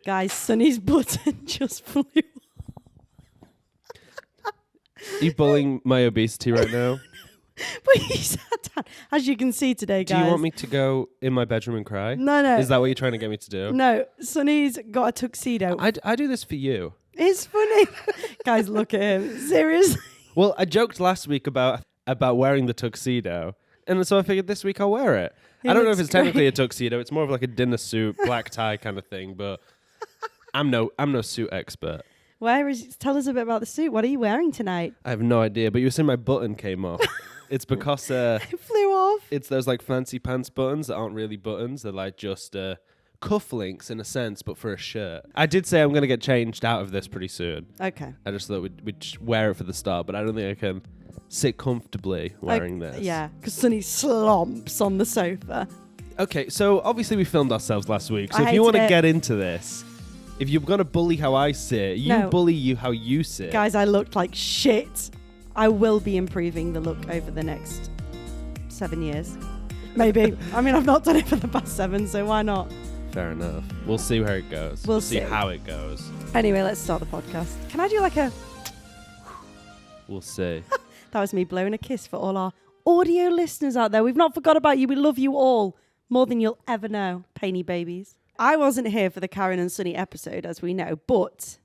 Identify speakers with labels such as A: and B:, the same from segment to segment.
A: Guys, Sonny's button just flew.
B: Are you bullying my obesity right now?
A: But he sat down. As you can see today, guys.
B: Do you want me to go in my bedroom and cry?
A: No.
B: Is that what you're trying to get me to do?
A: No, Sonny's got a tuxedo.
B: I do this for you.
A: It's funny. Guys, look at him. Seriously.
B: Well, I joked last week about wearing the tuxedo, and so I figured this week I'll wear it. I don't know if it's technically a tuxedo. It's more of like a dinner suit, black tie kind of thing, but I'm no suit expert.
A: Tell us a bit about the suit. What are you wearing tonight?
B: I have no idea, but you were saying my button came off. It's because
A: It flew off.
B: it's those like fancy pants buttons that aren't really buttons. They're like just cufflinks in a sense, but for a shirt. I did say I'm going to get changed out of this pretty soon.
A: Okay.
B: I just thought we'd wear it for the start, but I don't think I can sit comfortably wearing this.
A: Yeah, because Sonny slumps on the sofa.
B: Okay, so obviously we filmed ourselves last week. So
A: I
B: if you want to
A: hated it.
B: get into this, if you're going to bully how I sit,
A: No.
B: bully you how you sit.
A: Guys, I looked like shit. I will be improving the look over the next 7 years. Maybe. I mean, I've not done it for the past 7, so why not?
B: Fair enough. We'll see where it goes.
A: We'll
B: see
A: see.
B: how it goes.
A: Anyway, let's start the podcast. Can I do like a...
B: We'll see.
A: That was me blowing a kiss for all our audio listeners out there. We've not forgot about you. We love you all more than you'll ever know, Payne babies. I wasn't here for the Karen and Sonny episode, as we know, but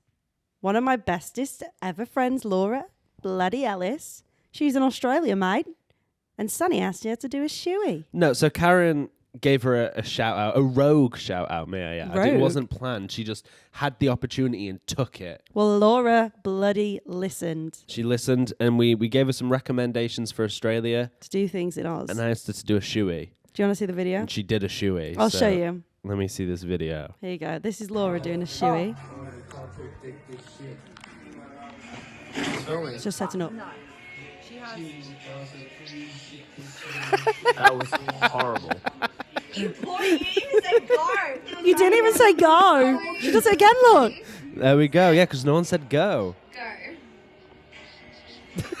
A: one of my bestest ever friends, Laura bloody Ellis, she's in Australia, mate, and Sonny asked her to do a shoey.
B: No, so Karen gave her a shout out, a rogue shout out, may I add.
A: Rogue?
B: It wasn't planned. She just had the opportunity and took it.
A: Well, Laura bloody listened
B: She listened, and we gave her some recommendations for Australia,
A: to do things in Oz.
B: and I asked her to do a shoey.
A: Do you want to see the video?
B: And she did a shoey.
A: I'll
B: so
A: show you.
B: Let me see this video.
A: Here you go. This is Laura doing a shoey. It's just setting up.
C: That was horrible.
A: You didn't even say go. She does it again, look.
B: There we go. Yeah, because no one said go.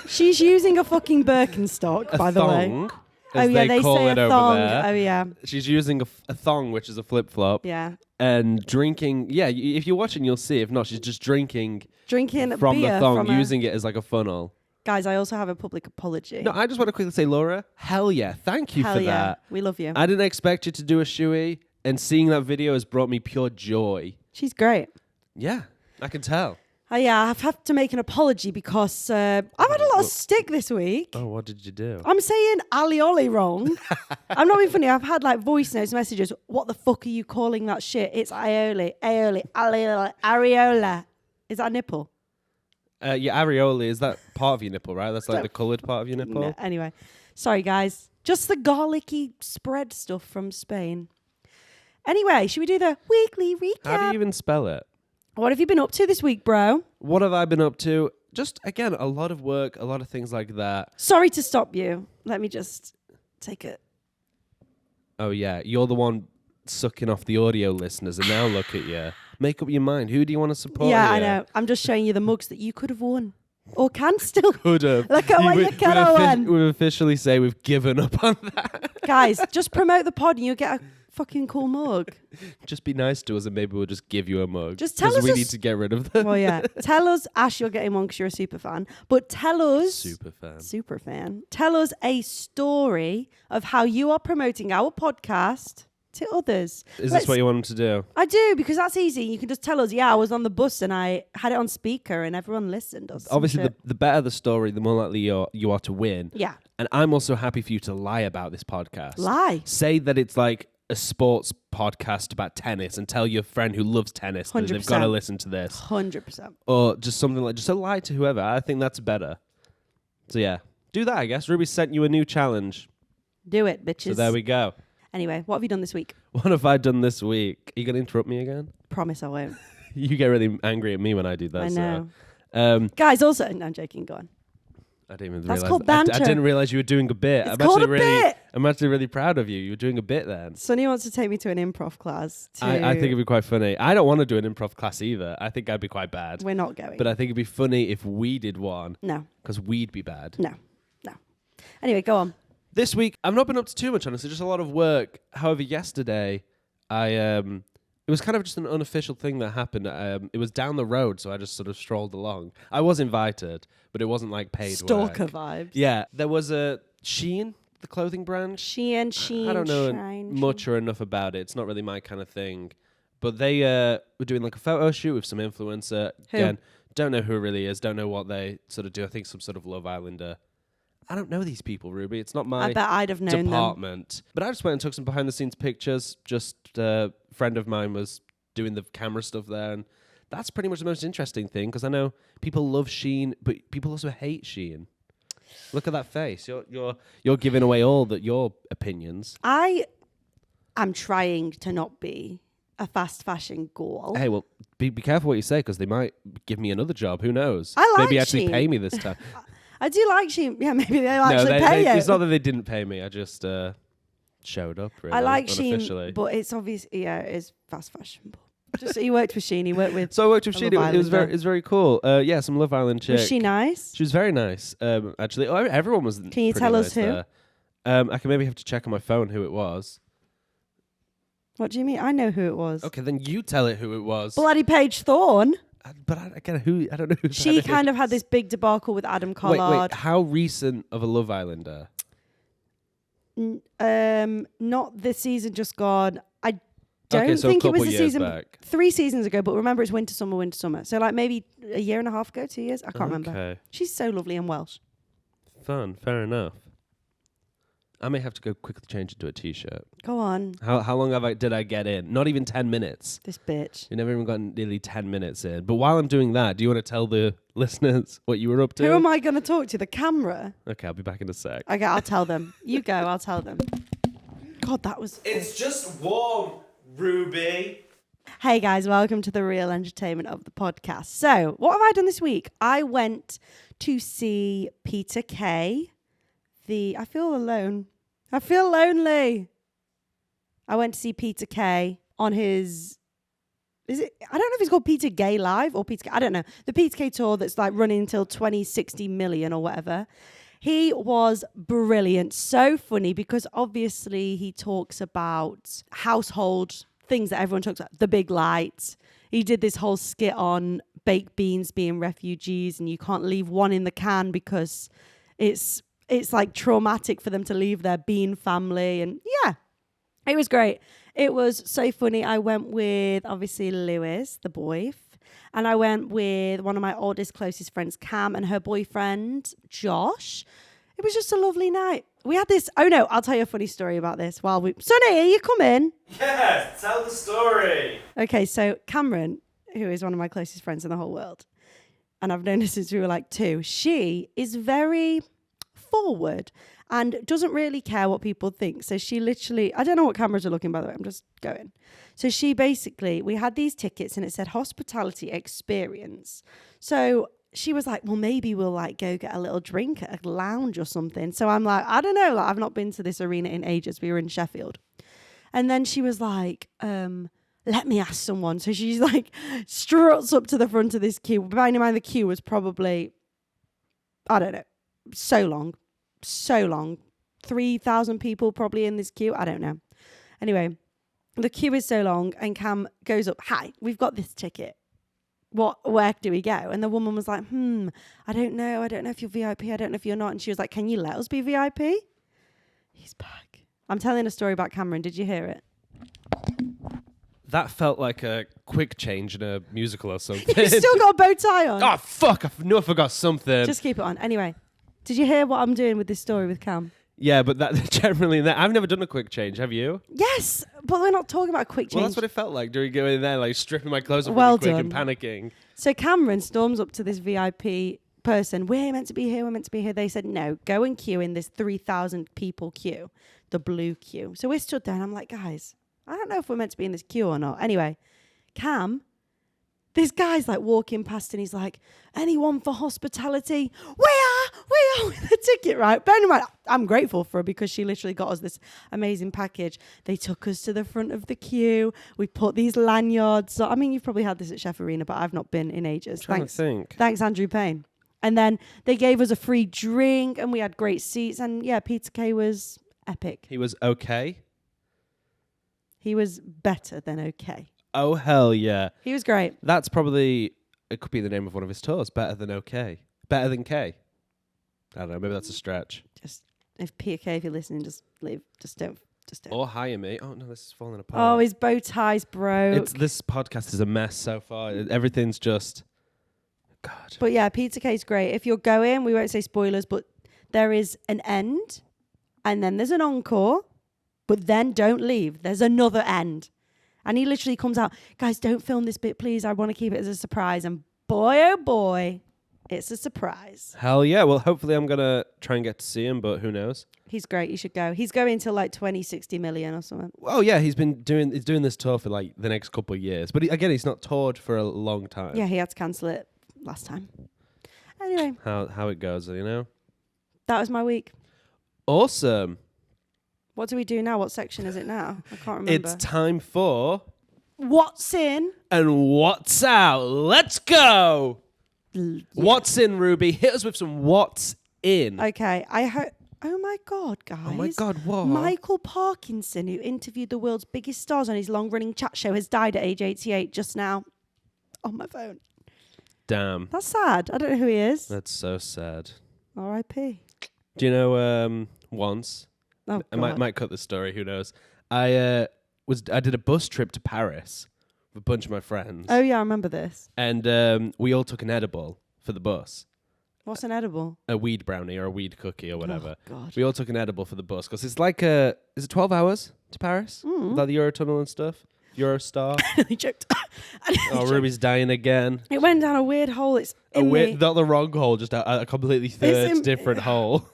A: She's using a fucking Birkenstock, by the way.
B: Thong,
A: Oh,
B: as
A: yeah, they
B: call
A: say
B: it
A: a
B: over
A: thong.
B: there.
A: Oh, yeah.
B: She's using a thong, which is a flip-flop.
A: Yeah.
B: And drinking, if you're watching, you'll see. If not, she's just drinking
A: Drinking
B: from
A: beer
B: the thong,
A: from
B: using it as like a funnel.
A: Guys, I also have a public apology.
B: No, I just want to quickly say, Laura, hell yeah. Thank you
A: Hell
B: for
A: yeah.
B: that.
A: We love you.
B: I didn't expect you to do a shoey, and seeing that video has brought me pure joy.
A: She's great.
B: Yeah, I can tell.
A: Oh, yeah, I've had to make an apology because I've had a lot of stick this week.
B: Oh, what did you do?
A: I'm saying alioli wrong. I'm not being funny. I've had like voice notes, messages. What the fuck are you calling that shit? It's aioli, areola. Is that a nipple?
B: Your areola, is that part of your nipple, right? That's like
A: No.
B: the coloured part of your nipple?
A: No, anyway, sorry guys. Just the garlicky spread stuff from Spain. Anyway, should we do the weekly recap?
B: How do you even spell it?
A: What have you been up to this week, bro?
B: What have I been up to? Just, again, a lot of work, a lot of things like that.
A: Sorry to stop you. Let me just take it.
B: Oh, yeah. You're the one sucking off the audio listeners, and now look at you. Make up your mind. Who do you want to support?
A: Yeah, I
B: here?
A: know. I'm just showing you the mugs that you could have won. Or can still.
B: Could have.
A: Look at what you could have won.
B: We officially say we've given up on that.
A: Guys, just promote the pod and you'll get a fucking cool mug.
B: Just be nice to us, and maybe we'll just give you a mug.
A: Just tell us
B: because we
A: a
B: need to get rid of them.
A: Well, yeah. Tell us, Ash, you're getting one because you're a super fan. But tell us,
B: Super fan.
A: Tell us a story of how you are promoting our podcast to others.
B: Is this what you want them to do?
A: I do, because that's easy. You can just tell us, yeah, I was on the bus and I had it on speaker and everyone listened. Or some
B: Obviously,
A: shit.
B: the better the story, the more likely you are to win.
A: Yeah.
B: And I'm also happy for you to lie about this podcast.
A: Lie.
B: Say that it's like a sports podcast about tennis, and tell your friend who loves tennis that they've
A: 100%.
B: got to listen to this.
A: 100%.
B: Or just something like, just a lie to whoever. I think that's better. So yeah, do that, I guess. Ruby sent you a new challenge.
A: Do it, bitches.
B: So there we go.
A: Anyway, what have you done this week?
B: What have I done this week? Are you going to interrupt me again?
A: Promise I won't.
B: You get really angry at me when I do that.
A: I know.
B: So.
A: Guys, also, no, I'm joking, go on.
B: I didn't even
A: That's
B: realize.
A: called
B: I
A: banter.
B: didn't realize you were doing a bit.
A: It's called a bit.
B: I'm actually really proud of you. You were doing a bit then.
A: Sonny wants to take me to an improv class.
B: I think it'd be quite funny. I don't want to do an improv class either. I think I'd be quite bad.
A: We're not going.
B: But I think it'd be funny if we did one.
A: No.
B: Because we'd be bad.
A: No. Anyway, go on.
B: This week, I've not been up to too much, honestly. Just a lot of work. However, yesterday, it was kind of just an unofficial thing that happened. It was down the road, so I just sort of strolled along. I was invited, but it wasn't like paid
A: Stalker
B: work.
A: vibes.
B: Yeah, there was a Shein, the clothing brand.
A: Shein.
B: I don't know much or enough about it. It's not really my kind of thing. But they were doing like a photo shoot with some influencer.
A: Who?
B: Again, don't know who it really is. Don't know what they sort of do. I think some sort of Love Islander. I don't know these people, Ruby. It's not my
A: I bet I'd have known
B: department. But I just went and took some behind the scenes pictures. Just a friend of mine was doing the camera stuff there. And that's pretty much the most interesting thing because I know people love Shein, but people also hate Shein. Look at that face. You're giving away all your opinions.
A: I am trying to not be a fast fashion ghoul.
B: Hey, well, be careful what you say because they might give me another job. Who knows?
A: I like
B: Maybe actually
A: Shein.
B: pay me this time.
A: I do like Shein. Yeah, maybe they'll actually pay you.
B: It's not that they didn't pay me. I just showed up. Really,
A: I like
B: unofficially.
A: Shein, but it's obvious. Yeah, it is fast fashion. Just he worked with Shein. He worked with.
B: So I worked with Shein.
A: Love
B: It was
A: Islander.
B: very cool. Yeah, some Love Island chick.
A: Was she nice?
B: She was very nice. Actually, everyone was.
A: Can you
B: pretty
A: tell us
B: nice
A: who?
B: there. I can maybe have to check on my phone who it was.
A: What do you mean? I know who it was.
B: Okay, then you tell it who it was.
A: Bloody Paige Thorne.
B: But I don't know who.
A: She
B: that
A: kind
B: is.
A: of had this big debacle with Adam
B: Wait,
A: Collard.
B: how recent of a Love Islander?
A: Not this season just gone. I don't
B: Okay, so
A: think
B: a
A: it was
B: couple
A: the
B: years
A: season
B: back.
A: 3 seasons ago, but remember it's winter, summer. So like maybe a year and a half ago, 2 years. I can't remember.
B: Okay,
A: She's so lovely and Welsh.
B: fun. Fair enough. I may have to go quickly change into a t-shirt.
A: Go on,
B: How long did I get in? Not even 10 minutes.
A: this bitch.
B: You never even got nearly 10 minutes in. But while I'm doing that, do you want to tell the listeners what you were up to?
A: Who am I going to talk to? The camera?
B: Okay, I'll be back in a sec.
A: Okay, I'll tell them. You go, I'll tell them. God, that was...
B: It's just warm, Ruby.
A: Hey guys, welcome to the real entertainment of the podcast. So, what have I done this week? I went to see Peter Kay. I feel alone. I feel lonely. I went to see Peter Kay on his... I don't know if it's called Peter Gay Live or Peter Kay. I don't know. The Peter Kay tour that's like running until 2060 million or whatever. He was brilliant. So funny because obviously he talks about household things that everyone talks about. The Big Light. He did this whole skit on baked beans being refugees and you can't leave one in the can because it's like traumatic for them to leave their bean family. And yeah, it was great. It was so funny. I went with obviously Lewis, the boy, and I went with one of my oldest, closest friends, Cam, and her boyfriend, Josh. It was just a lovely night. We had this, oh no, I'll tell you a funny story about this Sonny, are you coming?
B: Yes, tell the story.
A: Okay, so Cameron, who is one of my closest friends in the whole world, and I've known her since we were like 2, she is very forward and doesn't really care what people think. So she literally, I don't know what cameras are looking, by the way, I'm just going. So she basically, we had these tickets and it said hospitality experience. So she was like, well, maybe we'll like go get a little drink at a lounge or something. So I'm like, I don't know, like I've not been to this arena in ages. We were in Sheffield. And then she was like, let me ask someone. So she's like struts up to the front of this queue. Bearing in mind the queue was probably, I don't know, so long. 3,000 people probably in this queue. I don't know. Anyway, the queue is so long and Cam goes up, hi, we've got this ticket. Where do we go? And the woman was like, I don't know. I don't know if you're VIP. I don't know if you're not. And she was like, can you let us be VIP? He's back. I'm telling a story about Cameron. Did you hear it?
B: That felt like a quick change in a musical or something.
A: You've still got a bow tie on.
B: Oh, fuck. I knew I forgot something.
A: Just keep it on. Anyway, did you hear what I'm doing with this story with Cam?
B: Yeah, but that generally, I've never done a quick change. Have you?
A: Yes, but we're not talking about a quick change.
B: Well, that's what it felt like during going there, like stripping my clothes off
A: Well
B: really quick
A: done.
B: and panicking.
A: So Cameron storms up to this VIP person. We're meant to be here. They said, no, go and queue in this 3,000 people queue, the blue queue. So we stood there and I'm like, guys, I don't know if we're meant to be in this queue or not. Anyway, Cam, this guy's like walking past and he's like, anyone for hospitality? We are with the ticket, right? Bear in mind, I'm grateful for her because she literally got us this amazing package. They took us to the front of the queue. We put these lanyards. I mean, you've probably had this at Chef Arena, but I've not been in ages.
B: I'm trying to think.
A: Thanks, Andrew Payne. And then they gave us a free drink and we had great seats. And yeah, Peter Kay was epic.
B: He was okay.
A: He was better than okay.
B: Oh, hell yeah.
A: He was great.
B: That's probably, it could be the name of one of his tours. Better than OK. Better than K. I don't know. Maybe that's a stretch.
A: Just, if Peter Kay, if you're listening, just leave. Just don't.
B: Or hire me. Oh, no, this is falling apart.
A: Oh, his bow tie's broke.
B: This podcast is a mess so far. Everything's just... God.
A: But yeah, Peter Kay's great. If you're going, we won't say spoilers, but there is an end, and then there's an encore, but then don't leave. There's another end. And he literally comes out, guys, don't film this bit, please. I want to keep it as a surprise. And boy, oh boy, it's a surprise.
B: Hell yeah. Well, hopefully I'm going to try and get to see him, but who knows?
A: He's great. You should go. He's going to like 60 million or something.
B: Oh yeah, he's doing this tour for like the next couple of years. But again, he's not toured for a long time.
A: Yeah, he had to cancel it last time. Anyway.
B: How it goes, you know?
A: That was my week.
B: Awesome.
A: What do we do now? What section is it now? I can't remember.
B: It's time for...
A: What's in?
B: And what's out? Let's go!
A: Yeah.
B: What's in, Ruby? Hit us with some what's in.
A: Okay, I hope... Oh my God, guys.
B: Oh my God, what?
A: Michael Parkinson, who interviewed the world's biggest stars on his long-running chat show, has died at age 88 just now on my phone.
B: Damn.
A: That's sad. I don't know who he is.
B: That's so sad.
A: R.I.P.
B: Do you know once...
A: Oh,
B: I
A: God.
B: might cut this story, who knows. I did a bus trip to Paris with a bunch of my friends.
A: Oh, yeah, I remember this.
B: And we all took an edible for the bus.
A: What's an edible?
B: A weed brownie or a weed cookie or whatever.
A: Oh, God.
B: We all took an edible for the bus because it's like is it 12 hours to Paris? Without the Eurotunnel and stuff? Eurostar?
A: I joked.
B: Oh, Ruby's dying again.
A: It went down a weird hole. It's in the...
B: Not the wrong hole, just a completely different hole.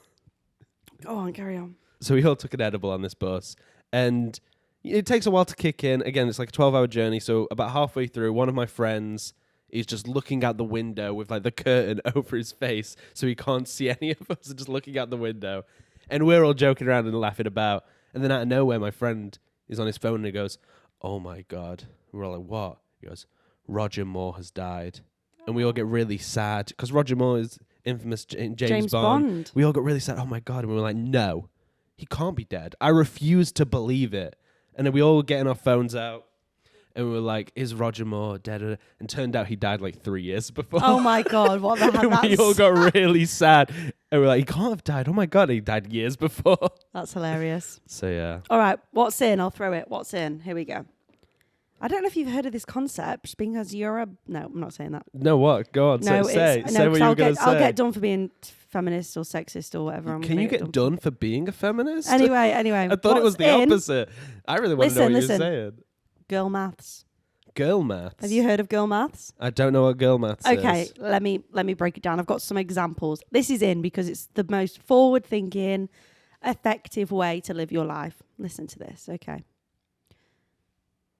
A: Go on, carry on.
B: So we all took an edible on this bus, and it takes a while to kick in. Again, it's like a 12-hour journey, so about halfway through, one of my friends is just looking out the window with like the curtain over his face, so he can't see any of us, and just looking out the window. And we're all joking around and laughing about. And then out of nowhere, my friend is on his phone, and he goes, "Oh my God." And we're all like, "What?" He goes, "Roger Moore has died." And we all get really sad, because Roger Moore is infamous James Bond. We all got really sad. Oh my God. And we were like, "No. He can't be dead." I refuse to believe it. And then we all were getting our phones out, and we were like, "Is Roger Moore dead?" And turned out he died like 3 years before.
A: Oh my God, what the hell?
B: And we all got really sad. And we're like, "He can't have died. Oh my God, he died years before."
A: That's hilarious.
B: So yeah.
A: All right, what's in? I'll throw it. What's in? Here we go. I don't know if you've heard of this concept, because you're a... No, I'm not saying that.
B: No, what? Go on.
A: No,
B: say what you were going to say.
A: I'll get done for being feminist or sexist or whatever.
B: Can you get done for being a feminist?
A: Anyway.
B: I thought it was the opposite. I really want to know what you're saying.
A: Girl maths.
B: Girl maths.
A: Have you heard of girl maths?
B: I don't know what girl maths is.
A: Okay, let me break it down. I've got some examples. This is in because it's the most forward-thinking, effective way to live your life. Listen to this, okay?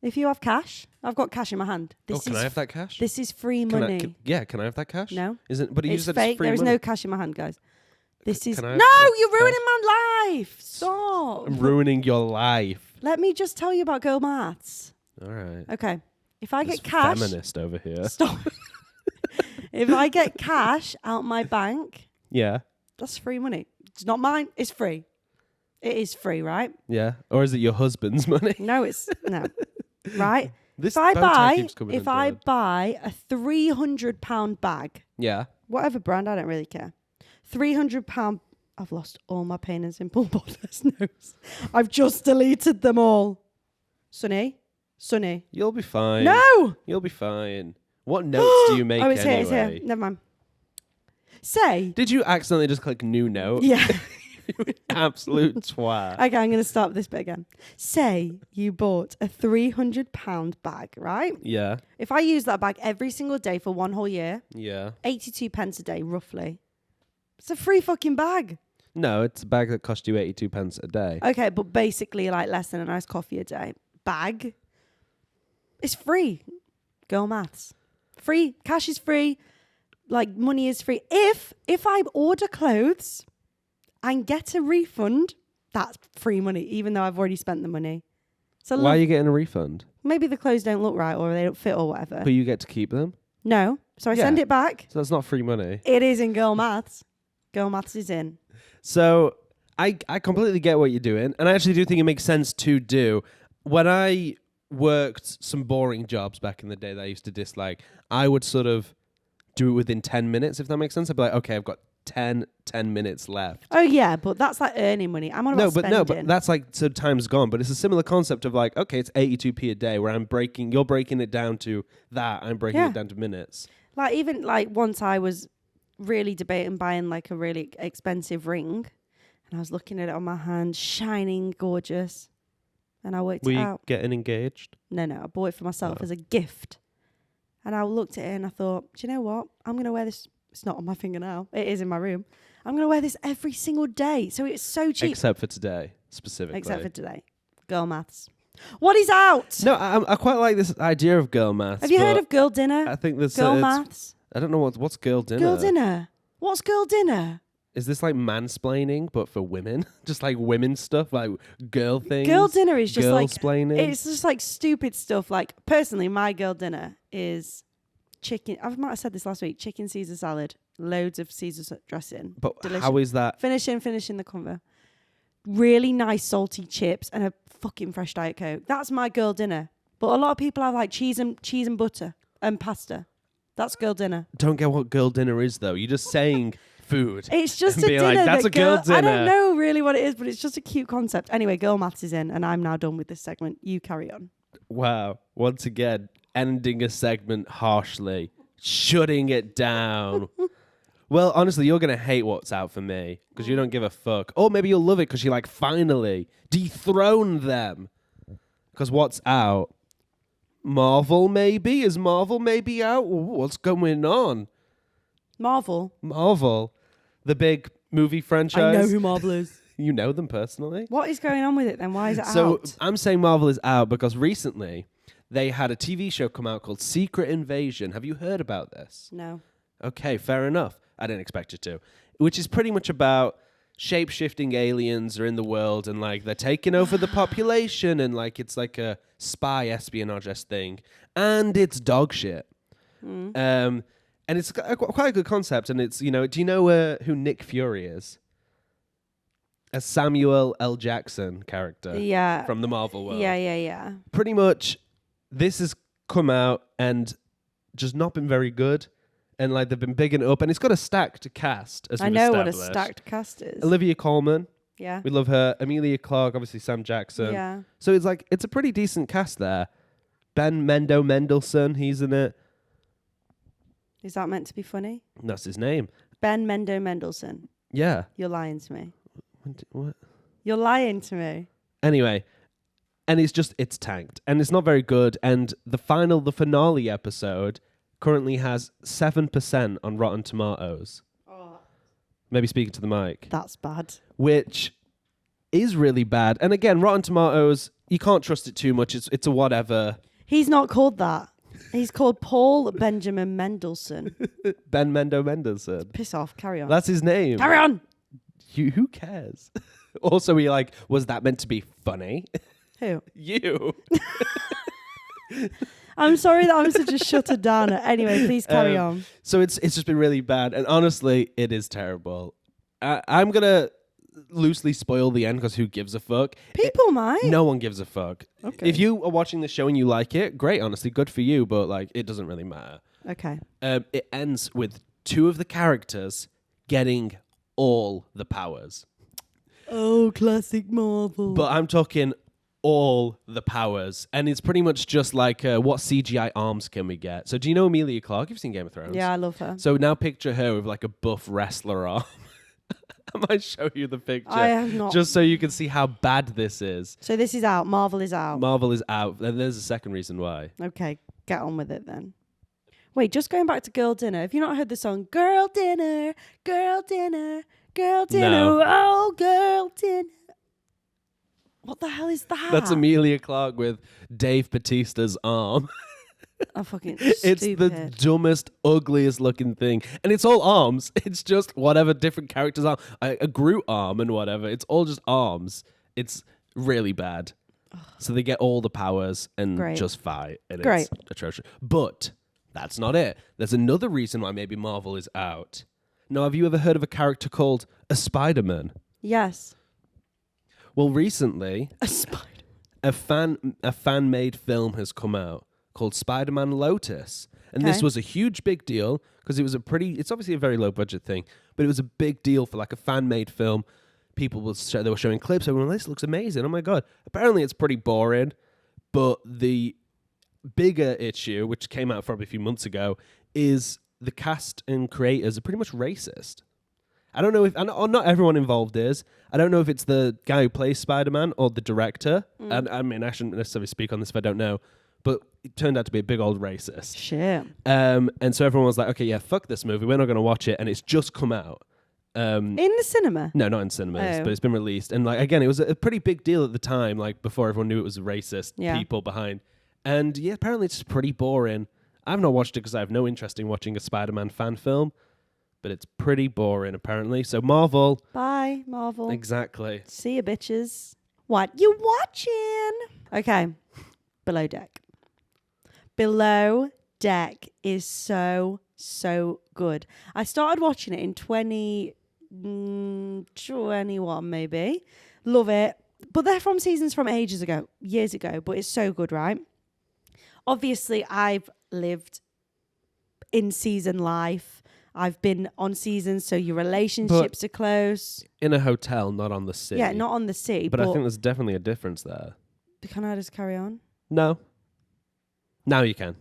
A: If you have cash, I've got cash in my hand.
B: Can I have that cash?
A: This is free money.
B: Can I have that cash?
A: No.
B: But you
A: It's
B: said
A: fake.
B: it's free
A: There is
B: money.
A: no cash in my hand, guys. This is...
B: can I have
A: No, you're
B: cash?
A: ruining my life. Stop.
B: I'm ruining your life.
A: Let me just tell you about girl maths.
B: All right.
A: Okay. If I
B: This
A: get cash...
B: feminist over here.
A: Stop. If I get cash out my bank,
B: Yeah.
A: that's free money. It's not mine. It's free. It is free, right?
B: Yeah. Or is it your husband's money?
A: No, it's... No. Right?
B: This
A: If I
B: bow tie keeps coming
A: buy
B: undone.
A: a £300 bag,
B: Yeah.
A: whatever brand, I don't really care. £300. I've lost all my Payne and Simple podcast notes. I've just deleted them all. Sonny.
B: You'll be fine.
A: No.
B: You'll be fine. What notes do you make
A: Oh, it's
B: anyway?
A: here. It's here. Never mind. Say.
B: Did you accidentally just click new note?
A: Yeah.
B: Absolute twat.
A: Okay, I'm going to start this bit again. Say you bought a £300 bag, right?
B: Yeah.
A: If I use that bag every single day for one whole year,
B: Yeah.
A: 82 pence a day, roughly. It's a free fucking bag.
B: No, it's a bag that cost you 82 pence a day.
A: Okay, but basically like less than a nice coffee a day. Bag. It's free. Girl maths. Free. Cash is free. Like money is free. If I order clothes and get a refund, that's free money, even though I've already spent the money. So
B: Why are you getting a refund?
A: maybe the clothes don't look right or they don't fit or whatever.
B: But you get to keep them?
A: No. So I
B: Yeah.
A: send it back.
B: So that's not free money.
A: It is in girl maths. Girl maths is in.
B: So I completely get what you're doing. And I actually do think it makes sense to do. When I worked some boring jobs back in the day that I used to dislike, I would sort of do it within 10 minutes, if that makes sense. I'd be like, okay, I've got 10 minutes left.
A: Oh yeah, but that's like earning money. I'm on about spending.
B: No, but that's like, so time's gone. But it's a similar concept of like, okay, it's 82p a day where you're breaking it down to that, I'm breaking it down to minutes.
A: Like even like once I was really debating buying like a really expensive ring, and I was looking at it on my hand, shining, gorgeous, and I worked it out.
B: Were you getting engaged?
A: No, I bought it for myself as a gift. And I looked at it and I thought, do you know what? I'm going to wear this. It's not on my finger now. It is in my room. I'm going to wear this every single day. So it's so cheap.
B: Except for today, specifically.
A: Except for today. Girl maths. What is out?
B: No, I quite like this idea of girl maths.
A: Have you heard of girl dinner?
B: I think there's
A: girl maths.
B: I don't know what's girl dinner.
A: Girl dinner. What's girl dinner?
B: Is this like mansplaining, but for women? Just like women stuff, like girl things?
A: Girl dinner is just like...
B: Girl-splaining?
A: It's just like stupid stuff. Like, personally, my girl dinner is chicken... I might have said this last week. Chicken Caesar salad. Loads of Caesar dressing.
B: But
A: delicious.
B: How is that?
A: Finishing the convo. Really nice salty chips and a fucking fresh Diet Coke. That's my girl dinner. But a lot of people have like cheese and butter and pasta. That's girl dinner.
B: Don't get what girl dinner is, though. You're just saying... food.
A: It's just a
B: dinner.
A: dinner.
B: That's a girl dinner.
A: I don't know really what it is, but it's just a cute concept. Anyway, girl maths is in, and I'm now done with this segment. You carry on.
B: Wow. Once again, ending a segment harshly, shutting it down. Well, honestly, you're going to hate what's out for me because you don't give a fuck. Or maybe you'll love it because you like finally dethrone them. Because what's out? Marvel, maybe? Is Marvel maybe out? Ooh, what's going on?
A: Marvel.
B: The big movie franchise.
A: I know who Marvel is.
B: You know them personally?
A: What is going on with it then? Why is it out?
B: So I'm saying Marvel is out because recently they had a TV show come out called Secret Invasion. Have you heard about this?
A: No.
B: Okay, fair enough. I didn't expect you to. Which is pretty much about shape-shifting aliens are in the world and like they're taking over the population and like it's like a spy espionage thing. And it's dog shit. And it's quite a good concept, and it's, you know, do you know who Nick Fury is? A Samuel L. Jackson character from the Marvel world.
A: Yeah.
B: Pretty much, this has come out and just not been very good, and like they've been bigging it up, and it's got a stacked cast, as we've
A: established. I know what a
B: established.
A: stacked cast is.
B: Olivia Colman.
A: Yeah.
B: We love her. Amelia Clarke, obviously Sam Jackson.
A: Yeah.
B: So it's a pretty decent cast there. Ben Mendelsohn, he's in it.
A: Is that meant to be funny?
B: That's his name.
A: Ben Mendelsohn.
B: Yeah.
A: You're lying to me.
B: What?
A: You're lying to me.
B: Anyway, and it's tanked. And it's not very good. And the finale episode currently has 7% on Rotten Tomatoes.
A: Oh.
B: Maybe speaking to the mic.
A: That's bad.
B: Which is really bad. And again, Rotten Tomatoes, you can't trust it too much. It's a whatever.
A: He's not called that. He's called Paul Benjamin Mendelsohn.
B: Ben Mendelsohn.
A: Piss off. Carry on.
B: That's his name.
A: Carry on.
B: Who cares? Also, you're like, was that meant to be funny?
A: Who?
B: You.
A: I'm sorry that I'm such a shuttered downer. Anyway, please carry on.
B: So it's just been really bad. And honestly, it is terrible. I'm going to loosely spoil the end because who gives a fuck?
A: People might.
B: No one gives a fuck.
A: Okay.
B: If you are watching the show and you like it, great, honestly, good for you, but like it doesn't really matter.
A: Okay.
B: It ends with two of the characters getting all the powers.
A: Oh, classic Marvel.
B: But I'm talking all the powers. And it's pretty much just like, what CGI arms can we get? So do you know Amelia Clarke? You've seen Game of Thrones.
A: Yeah, I love her.
B: So now picture her with like a buff wrestler arm. I might show you the picture.
A: I have not.
B: Just so you can see how bad this is.
A: So this is out. Marvel is out.
B: Marvel is out. And there's a second reason why.
A: Okay, get on with it then. Wait, just going back to Girl Dinner. Have you not heard the song Girl Dinner, Girl Dinner, Girl Dinner,
B: No.
A: oh, Girl Dinner? What the hell is that?
B: That's Amelia Clarke with Dave Bautista's arm.
A: I'm fucking
B: It's
A: stupid.
B: the dumbest, ugliest looking thing. And it's all arms. It's just whatever different characters are. A Groot arm and whatever. It's all just arms. It's really bad. So they get all the powers and
A: Great.
B: just fight. And
A: Great.
B: it's atrocious. But that's not it. There's another reason why maybe Marvel is out. Now, have you ever heard of a character called a Spider-Man?
A: Yes.
B: Well, recently,
A: A spider.
B: a fan-made film has come out called Spider-Man Lotus. And this
A: Okay.
B: was a huge big deal because it's obviously a very low budget thing, but it was a big deal for like a fan-made film. People they were showing clips. Everyone, this looks amazing. Oh my God. Apparently it's pretty boring, but the bigger issue, which came out probably a few months ago, is the cast and creators are pretty much racist. I don't know if, and not everyone involved is. I don't know if it's the guy who plays Spider-Man or the director. And I mean, I shouldn't necessarily speak on this if I don't know, but it turned out to be a big old racist.
A: Shit.
B: And so everyone was like, okay, yeah, fuck this movie. We're not going to watch it. And it's just come out.
A: In the cinema?
B: No, not in cinemas,
A: Oh.
B: but it's been released. And like, again, it was a pretty big deal at the time, like before everyone knew it was racist people behind. And yeah, apparently it's pretty boring. I've not watched it because I have no interest in watching a Spider-Man fan film, but it's pretty boring apparently. So Marvel.
A: Bye, Marvel.
B: Exactly.
A: See ya, bitches. What you watching? Okay. Below Deck. Below Deck is so good. I started watching it in 2021 maybe. Love it. But they're from seasons from ages ago, years ago, but it's so good, right? Obviously, I've lived in season life. I've been on seasons, so your relationships are close.
B: In a hotel, not on the sea.
A: Yeah, not on the sea.
B: But I think there's definitely a difference there.
A: Can I just carry on?
B: No. Now you can.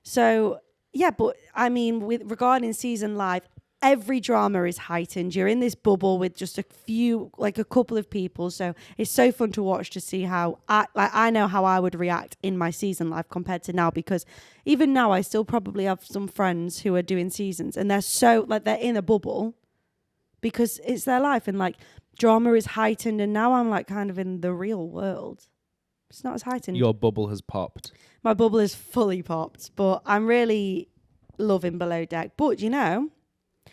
A: So, yeah, but I mean, with regarding season life, every drama is heightened. You're in this bubble with just a couple of people. So it's so fun to watch to see how I know how I would react in my season life compared to now, because even now I still probably have some friends who are doing seasons and they're so they're in a bubble because it's their life and like drama is heightened. And now I'm like kind of in the real world. It's not as heightened.
B: Your bubble has popped.
A: My bubble is fully popped, but I'm really loving Below Deck. But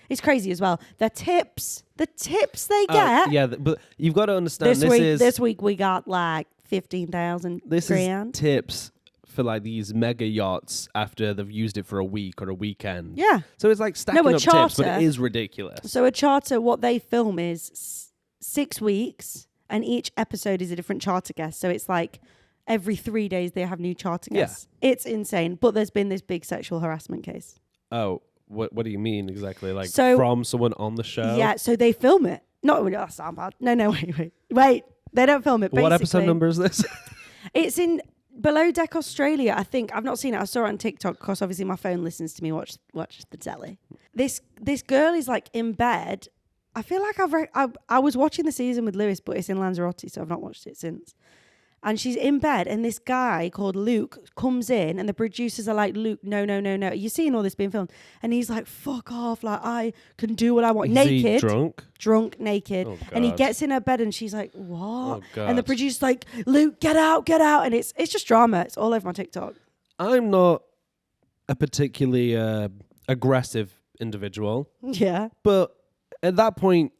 A: it's crazy as well. The tips they get.
B: Yeah, but you've got to understand
A: This week we got like 15,000 grand.
B: Is tips for like these mega yachts after they've used it for a week or a weekend.
A: Yeah.
B: So it's like stacking up
A: charter,
B: tips, but it is ridiculous.
A: So a charter, what they film is 6 weeks, and each episode is a different charter guest. So it's like every 3 days they have new charter guests. Yeah. It's insane. But there's been this big sexual harassment case.
B: Oh. What do you mean exactly? Like from someone on the show?
A: Yeah, so they film it. No, that's not bad. No, wait. They don't film it. Basically.
B: What episode number is this?
A: It's in Below Deck Australia, I think. I've not seen it. I saw it on TikTok because obviously my phone listens to me watch the telly. This girl is like in bed. I feel like I was watching the season with Lewis, but it's in Lanzarote, so I've not watched it since. And she's in bed, and this guy called Luke comes in, and the producers are like, Luke, no. You're seeing all this being filmed. And he's like, fuck off. Like, I can do what I want.
B: Is
A: naked.
B: He drunk?
A: Drunk, naked.
B: Oh,
A: and he gets in her bed, and she's like, what?
B: Oh, God.
A: And the producer's like, Luke, get out. And it's just drama. It's all over my TikTok.
B: I'm not a particularly aggressive individual.
A: Yeah.
B: But at that point,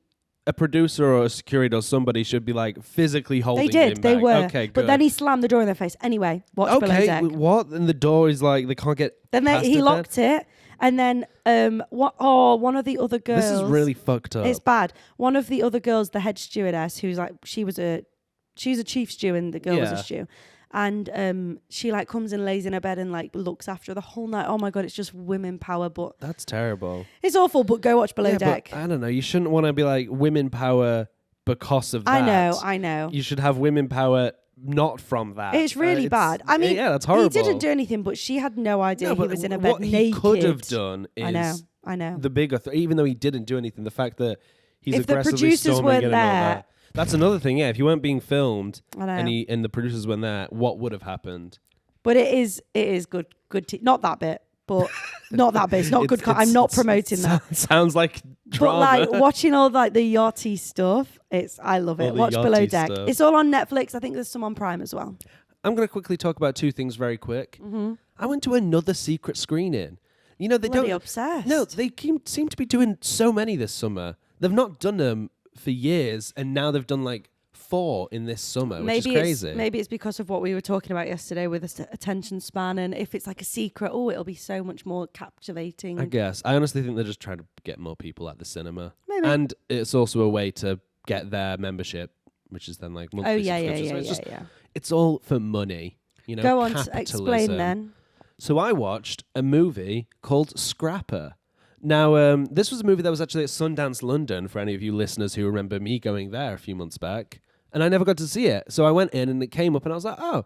B: a producer or a security or somebody should be like physically holding him back.
A: They were.
B: Okay, good.
A: But then he slammed the door in their face. Anyway, watch Below Deck.
B: What? And the door is like, they can't get
A: Then
B: past
A: he
B: it
A: locked it. And then one of the other girls.
B: This is really fucked up.
A: It's bad. One of the other girls, the head stewardess, who's like, she's a chief stew and the girl was a stew. And she like comes and lays in her bed and like looks after her the whole night. Oh my God, it's just women power. But
B: that's terrible.
A: It's awful, but go watch Below Deck.
B: But I don't know. You shouldn't want to be like women power because of that.
A: I know.
B: You should have women power not from that.
A: It's really bad. I mean,
B: yeah, that's horrible.
A: He didn't do anything, but she had no idea he was in a bed
B: what
A: naked.
B: He could have done is
A: I know.
B: the bigger even though he didn't do anything, the fact that he's
A: if
B: aggressively
A: the producers
B: storming
A: weren't
B: in and all
A: there,
B: that. That's another thing, yeah. If you weren't being filmed
A: and
B: the producers weren't there, what would have happened?
A: But it is good. Not that bit, but not that bit. It's not good. I'm not promoting that.
B: Sounds like drama.
A: But like watching all like the yachty stuff, I love it. Watch Below Deck.
B: Stuff.
A: It's all on Netflix. I think there's some on Prime as well.
B: I'm going to quickly talk about two things very quick.
A: Mm-hmm.
B: I went to another secret screening. You know, they
A: Bloody obsessed.
B: No, they seem to be doing so many this summer. They've not done them for years, and now they've done like 4 in this summer, which is crazy.
A: Maybe it's because of what we were talking about yesterday with attention span, and if it's like a secret, it'll be so much more captivating.
B: I guess. I honestly think they're just trying to get more people at the cinema.
A: Maybe.
B: And it's also a way to get their membership, which is then like monthly subscriptions. So it's all for money. You know,
A: Go on,
B: capitalism.
A: explain then.
B: So I watched a movie called Scrapper. Now, this was a movie that was actually at Sundance, London, for any of you listeners who remember me going there a few months back. And I never got to see it. So I went in and it came up and I was like, oh,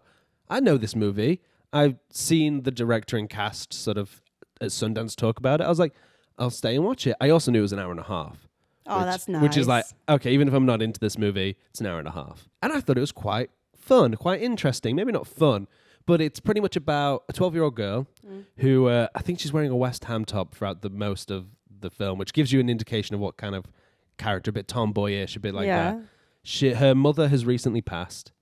B: I know this movie. I've seen the director and cast sort of at Sundance talk about it. I was like, I'll stay and watch it. I also knew it was an hour and a half.
A: Oh, that's nice.
B: Which is like, okay, even if I'm not into this movie, it's an hour and a half. And I thought it was quite fun, quite interesting. Maybe not fun, but it's pretty much about a 12-year-old girl who I think she's wearing a West Ham top throughout the most of the film, which gives you an indication of what kind of character, a bit tomboyish, a bit like that. Her mother has recently passed,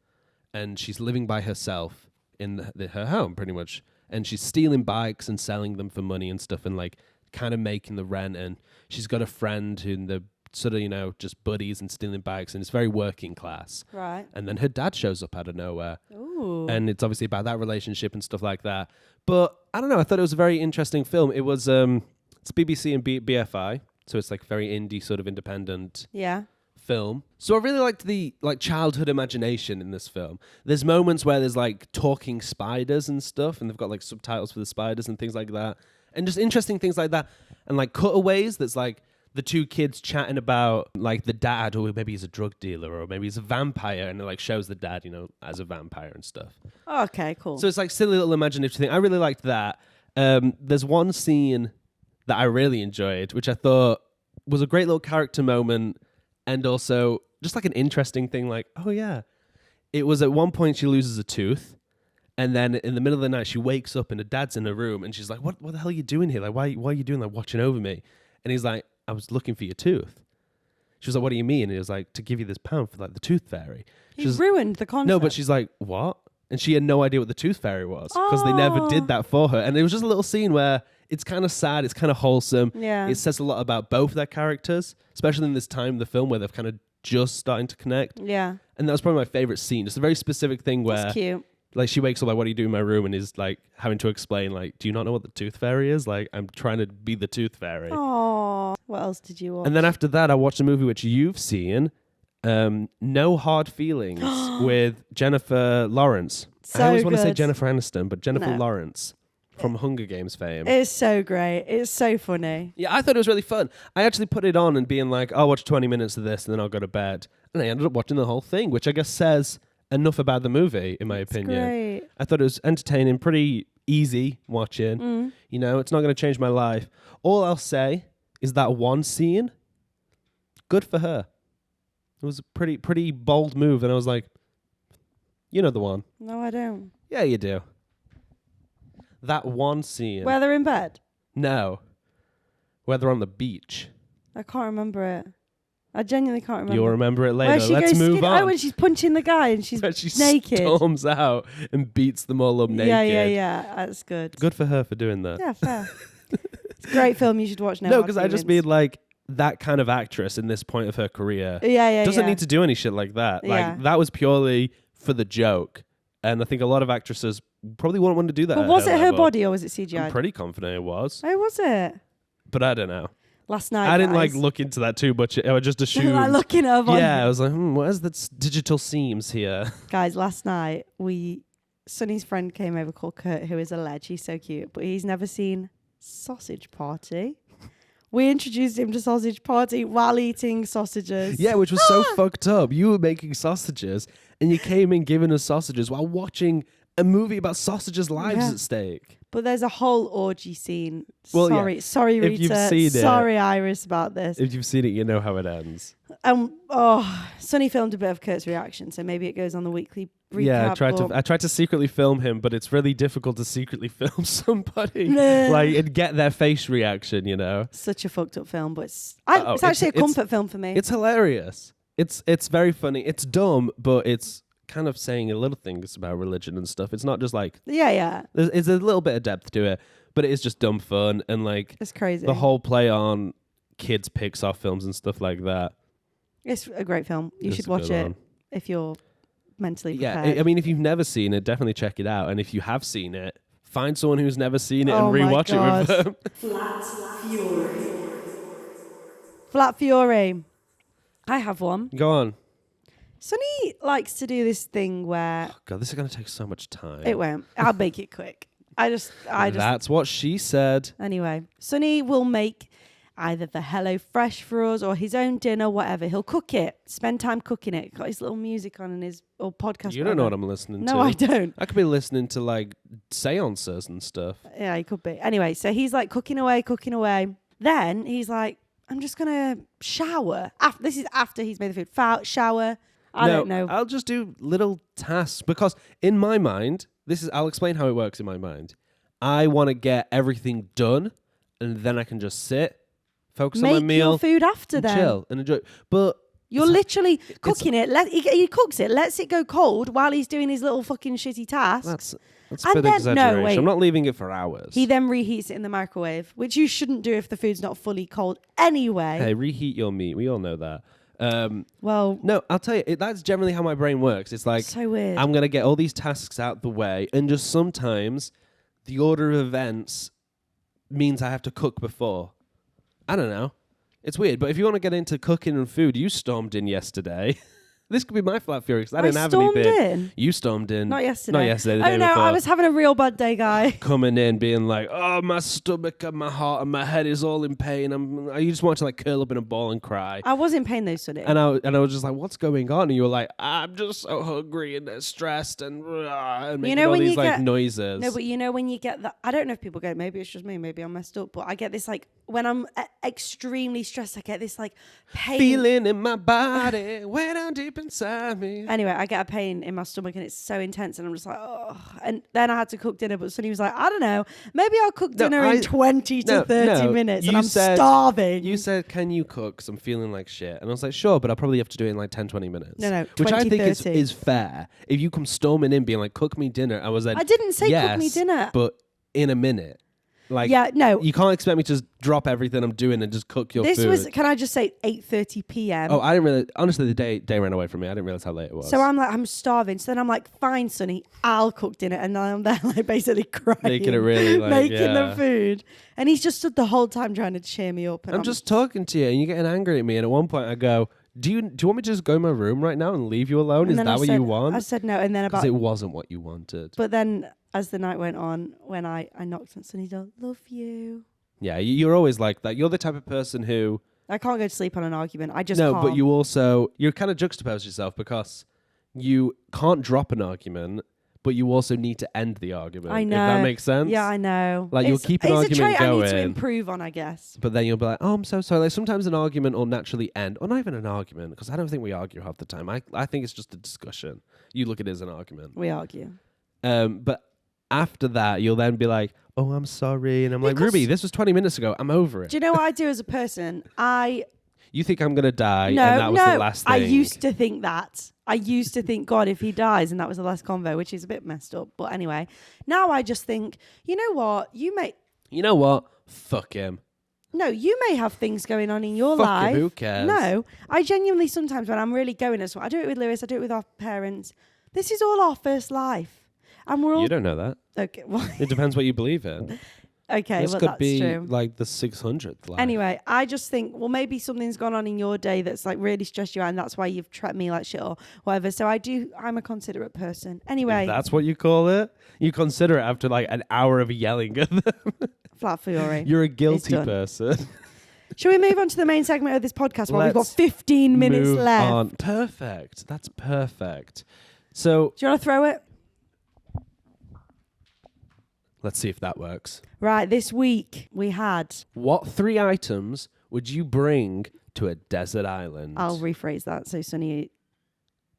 B: and she's living by herself in her home, pretty much. And she's stealing bikes and selling them for money and stuff, and like kind of making the rent. And she's got a friend who the sort of, you know, just buddies and stealing bikes, and it's very working class.
A: Right.
B: And then her dad shows up out of nowhere.
A: Ooh.
B: And it's obviously about that relationship and stuff like that. But I don't know, I thought it was a very interesting film. It was it's BBC and BFI, so it's like very indie sort of independent film. So I really liked the like childhood imagination in this film. There's moments where there's like talking spiders and stuff, and they've got like subtitles for the spiders and things like that. And just interesting things like that. And like cutaways that's like the two kids chatting about like the dad, or maybe he's a drug dealer, or maybe he's a vampire, and it like shows the dad, you know, as a vampire and stuff.
A: Okay, cool.
B: So it's like silly little imaginative thing. I really liked that. There's one scene that I really enjoyed, which I thought was a great little character moment, and also just like an interesting thing. Like, oh yeah, it was at one point she loses a tooth, and then in the middle of the night she wakes up and her dad's in her room, and she's like, "What the hell are you doing here? Like, why are you doing like watching over me?" And he's like, "I was looking for your tooth." She was like, "What do you mean?" And he was like, "To give you this pound for like the tooth fairy."
A: He's ruined the concept.
B: No, but she's like, "What?" And she had no idea what the tooth fairy was because they never did that for her. And it was just a little scene where it's kind of sad, it's kind of wholesome.
A: Yeah.
B: It says a lot about both their characters, especially in this time of the film where they've kind of just starting to connect.
A: Yeah.
B: And that was probably my favorite scene. Just a very specific thing where
A: That's cute.
B: like she wakes up like, "What do you do in my room?" And is like having to explain like, "Do you not know what the tooth fairy is?" Like, I'm trying to be the tooth fairy.
A: Oh, what else did you watch?
B: And then after that, I watched a movie which you've seen, No Hard Feelings, with Jennifer Lawrence.
A: So
B: I always want to say
A: good.
B: Jennifer Aniston, but Jennifer
A: No.
B: Lawrence from Hunger Games fame.
A: It's so great. It's so funny.
B: Yeah, I thought it was really fun. I actually put it on and being like, I'll watch 20 minutes of this and then I'll go to bed. And I ended up watching the whole thing, which I guess says enough about the movie, in my opinion.
A: Great.
B: I thought it was entertaining, pretty easy watching. You know, it's not going to change my life. All I'll say is that one scene, good for her. It was a pretty bold move. And I was like, you know the one.
A: No, I don't.
B: Yeah, you do. That one scene.
A: Where they're in bed?
B: No. Where they're on the beach.
A: I can't remember it. I genuinely can't remember.
B: You'll remember it
A: Where
B: later.
A: she
B: Let's
A: goes
B: move on.
A: Oh, when she's punching the guy and she's
B: Where she
A: naked.
B: storms out and beats them all up naked.
A: Yeah. That's good.
B: Good for her for doing that.
A: Yeah, fair. It's a great film. You should watch now.
B: No, because I just mean like that kind of actress in this point of her career doesn't need to do any shit like that.
A: Yeah.
B: Like that was purely for the joke. And I think a lot of actresses probably wouldn't want to do that.
A: But
B: at
A: was it her
B: level.
A: body or was it CGI?
B: I'm pretty confident it was.
A: Oh, was it?
B: But I don't know.
A: Last night,
B: I didn't
A: guys.
B: like look into that too much. I would just assume.
A: Like looking at her body.
B: Yeah, I was like, where's the digital seams here?
A: Guys, last night Sonny's friend came over called Kurt, who is a ledge. He's so cute, but he's never seen Sausage Party. We introduced him to Sausage Party while eating sausages.
B: Yeah, which was so fucked up. You were making sausages and you came in giving us sausages while watching a movie about sausages' lives at stake.
A: But there's a whole orgy scene.
B: Well,
A: Sorry,
B: If
A: Rita.
B: you've seen it-
A: Sorry, Iris, about this.
B: If you've seen it, you know how it ends.
A: Sonny filmed a bit of Kurt's reaction, so maybe it goes on the weekly recap.
B: Yeah,
A: but
B: I tried to secretly film him, but it's really difficult to secretly film somebody
A: Nah.
B: like and get their face reaction. You know,
A: Such a fucked up film, but it's actually a comfort film for me.
B: it's hilarious. It's very funny. It's dumb, but it's kind of saying a little things about religion and stuff. It's not just like
A: Yeah.
B: there's a little bit of depth to it, but it is just dumb fun and like
A: It's crazy.
B: the whole play on kids Pixar films and stuff like that.
A: It's a great film. You
B: It's
A: should
B: a
A: watch
B: good
A: it
B: one.
A: if you're mentally
B: Yeah,
A: prepared.
B: I mean, if you've never seen it, definitely check it out. And if you have seen it, find someone who's never seen it
A: Oh
B: and
A: my
B: rewatch it with them.
A: Flat Fury. I have one.
B: Go on.
A: Sonny likes to do this thing where
B: God, this is going to take so much time.
A: it won't. I'll make it quick. I just.
B: That's what she said.
A: Anyway, Sonny will make either the Hello Fresh for us or his own dinner, whatever. He'll cook it. Spend time cooking it. Got his little music on and his or podcast.
B: You don't know what I'm listening to.
A: No, I don't.
B: I could be listening to like seances and stuff.
A: Yeah, he could be. Anyway, so he's like cooking away. Then he's like, I'm just gonna shower. This is after he's made the food. Shower. I don't know.
B: I'll just do little tasks because in my mind, I'll explain how it works in my mind. I want to get everything done and then I can just sit, focus on my meal.
A: Make your food after then.
B: Chill and enjoy. But
A: you're literally cooking it. He cooks it, lets it go cold while he's doing his little fucking shitty tasks.
B: That's a bit exaggeration.
A: No, wait.
B: I'm not leaving it for hours.
A: He then reheats it in the microwave, which you shouldn't do if the food's not fully cold anyway.
B: Hey, reheat your meat. We all know that.
A: Well,
B: no, I'll tell you, that's generally how my brain works. It's like,
A: so weird.
B: I'm going to get all these tasks out the way, and just sometimes the order of events means I have to cook before. I don't know. It's weird, but if you want to get into cooking and food, you stormed in yesterday. This could be my flat fury because I didn't have anything.
A: In?
B: You stormed in.
A: Not yesterday.
B: Not yesterday. The day
A: no,
B: before.
A: I was having a real bad day, guy.
B: Coming in, being like, "Oh, my stomach and my heart and my head is all in pain." I just want to like curl up in a ball and cry.
A: I was in pain though, Sonny.
B: And I was just like, "What's going on?" And you were like, "I'm just so hungry and stressed and making all these like noises."
A: No, but you know when you get that. I don't know if people get it. Maybe it's just me. Maybe I'm messed up. But I get this like when I'm extremely stressed. I get this like pain
B: feeling in my body, way down deep inside me.
A: Anyway, I get a pain in my stomach and it's so intense and I'm just like, oh. And then I had to cook dinner, but Sonny was like, I don't know, maybe I'll cook dinner in 20 to 30 minutes and I'm starving.
B: You said, can you cook? Because I'm feeling like shit. And I was like, sure, but I'll probably have to do it in like 10, 20 minutes.
A: No,
B: which
A: 20,
B: I think
A: 30.
B: is fair. If you come storming in being like, cook me dinner, I was like,
A: I didn't say
B: yes,
A: cook me dinner.
B: but in a minute. Like,
A: yeah, no.
B: You can't expect me to just drop everything I'm doing and just cook your food.
A: This was, can I just say, 8:30 p.m.
B: Oh, I didn't really, honestly, the day ran away from me. I didn't realize how late it was.
A: So I'm like, I'm starving. So then I'm like, fine, Sonny, I'll cook dinner. And then I'm there like basically crying.
B: Making it really like,
A: making the food. And he's just stood the whole time trying to cheer me up. And
B: I'm just talking to you and you're getting angry at me. And at one point I go, do you want me to just go in my room right now and leave you alone? Is that what you want?
A: I said no. And then
B: because it wasn't what you wanted.
A: But then as the night went on, when I knocked on Sonny's door, love you.
B: Yeah, you're always like that. You're the type of person who...
A: I can't go to sleep on an argument. I just can't.
B: No, but you're kind of juxtapose yourself because you can't drop an argument, but you also need to end the argument.
A: I know.
B: If that makes sense.
A: Yeah, I know.
B: Like you'll keep an argument going.
A: It's a trait I need to improve on, I guess.
B: But then you'll be like, oh, I'm so sorry. Like sometimes an argument will naturally end. Or not even an argument, because I don't think we argue half the time. I think it's just a discussion. You look at it as an argument.
A: We argue.
B: But after that, you'll then be like, oh, I'm sorry. And I'm like, Ruby, this was 20 minutes ago. I'm over it.
A: Do you know what I do as a person?
B: You think I'm going to die and that was the last thing.
A: I used to think that. I used to think, God, if he dies and that was the last convo, which is a bit messed up. But anyway, now I just think, you know what? You know what?
B: Fuck him.
A: No, you may have things going on in your
B: Fuck
A: life.
B: him, who cares?
A: No, I genuinely sometimes when I'm really going as well, I do it with Lewis, I do it with our parents. This is all our first life. And we're all...
B: You don't know that.
A: Okay, well...
B: It depends what you believe in.
A: Okay,
B: this
A: well,
B: could
A: that's
B: be
A: true.
B: Like the 600th life.
A: Anyway, I just think, well, maybe something's gone on in your day that's like really stressed you out and that's why you've treated me like shit or whatever. So I'm a considerate person. Anyway.
B: If that's what you call it? You consider it after like an hour of yelling at them.
A: Flat fury.
B: You're a guilty person.
A: Shall we move on to the main segment of this podcast while we've got 15 minutes left? On.
B: Perfect. That's perfect. So...
A: Do you want to throw it?
B: Let's see if that works.
A: Right, this week we had...
B: What 3 items would you bring to a desert island?
A: I'll rephrase that. So, Sonny,